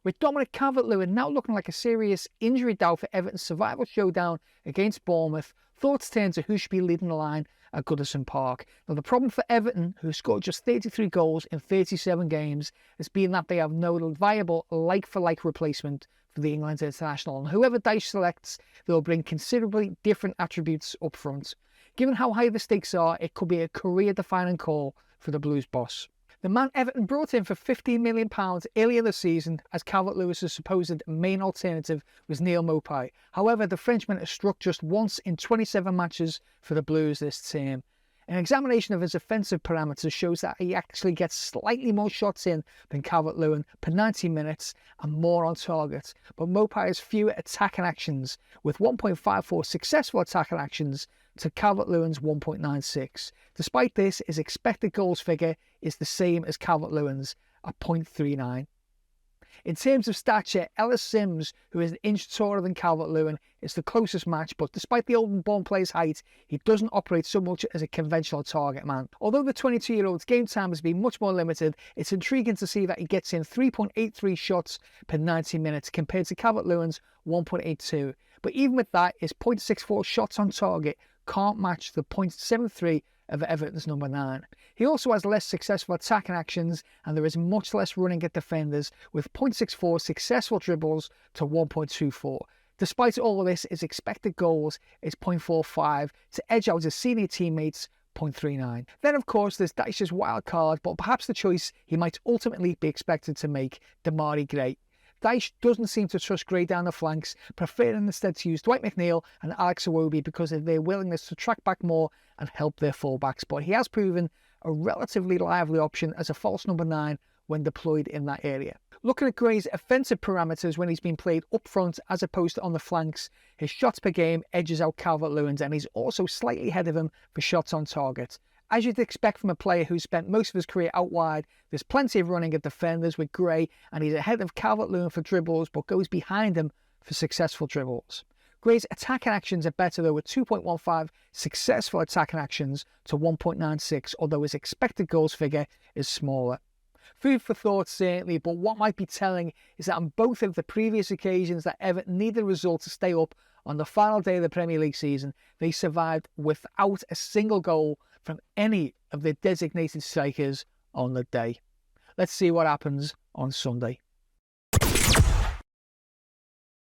With Dominic Calvert-Lewin now looking like a serious injury doubt for Everton's survival showdown against Bournemouth, thoughts turn to who should be leading the line at Goodison Park. Now, the problem for Everton, who scored just 33 goals in 37 games, has been that they have no viable like-for-like replacement for the England international, and whoever Dyche selects, they'll bring considerably different attributes up front. Given how high the stakes are, it could be a career-defining call for the Blues boss. The man Everton brought in for £15 million earlier this season as Calvert-Lewis's supposed main alternative was Neal Maupay. However, the Frenchman has struck just once in 27 matches for the Blues this term. An examination of his offensive parameters shows that he actually gets slightly more shots in than Calvert-Lewin per 90 minutes and more on target, but Maupay has fewer attacking actions, with 1.54 successful attacking actions to Calvert-Lewin's 1.96. Despite this, his expected goals figure is the same as Calvert-Lewin's at 0.39. In terms of stature, Ellis Sims, who is an inch taller than Calvert-Lewin, is the closest match, but despite the old-born player's height, he doesn't operate so much as a conventional target man. Although the 22-year-old's game time has been much more limited, it's intriguing to see that he gets in 3.83 shots per 90 minutes compared to Calvert-Lewin's 1.82. But even with that, his 0.64 shots on target can't match the 0.73 of Everton's number 9. He also has less successful attacking actions, and there is much less running at defenders, with 0.64 successful dribbles to 1.24. Despite all of this, his expected goals is 0.45 to edge out his senior teammates' 0.39. Then, of course, there's Dyche's wild card, but perhaps the choice he might ultimately be expected to make, Demarai Gray. Dyche doesn't seem to trust Gray down the flanks, preferring instead to use Dwight McNeil and Alex Iwobi because of their willingness to track back more and help their fullbacks. But he has proven a relatively lively option as a false number 9 when deployed in that area. Looking at Gray's offensive parameters when he's been played up front as opposed to on the flanks, his shots per game edges out Calvert-Lewin's, and he's also slightly ahead of him for shots on target. As you'd expect from a player who's spent most of his career out wide, there's plenty of running at defenders with Gray, and he's ahead of Calvert-Lewin for dribbles but goes behind him for successful dribbles. Gray's attacking actions are better though, with 2.15 successful attacking actions to 1.96, although his expected goals figure is smaller. Food for thought certainly, but what might be telling is that on both of the previous occasions that Everton needed a result to stay up on the final day of the Premier League season, they survived without a single goal from any of their designated strikers on the day. Let's see what happens on Sunday.